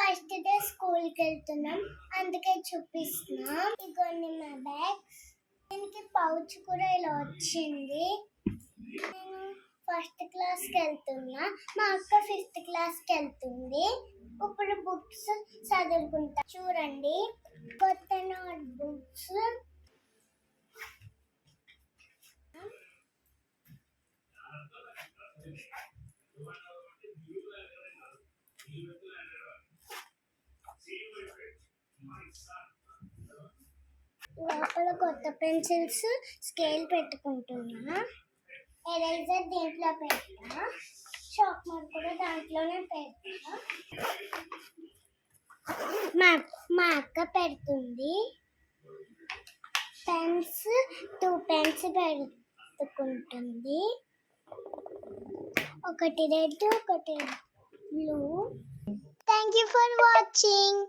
First day స్కూల్కి వెళ్తున్నాం, అందుకే చూపిస్తున్నాం. ఇగోండి మా బ్యాగ్స్. దీనికి పౌచ్ కూడా ఇలా వచ్చింది. నేను ఫస్ట్ క్లాస్కి వెళ్తున్నా, మా అక్క 5th క్లాస్కి వెళ్తుంది. ఇప్పుడు బుక్స్ చదువుకుంటా. చూడండి, కొత్త నోట్ బుక్స్. లోపల కొత్త పెన్సిల్స్, స్కేల్ పెట్టుకుంటున్నా. ఎరేజర్ దీంట్లో పెట్టా, షార్ప్నర్ కూడా దాంట్లోనే పెట్టా. మా అక్క పెడుతుంది. పెన్స్ 2 పెన్స్ పెట్టుకుంటుంది. ఒకటి రెడ్, ఒకటి blue. Thank you for watching.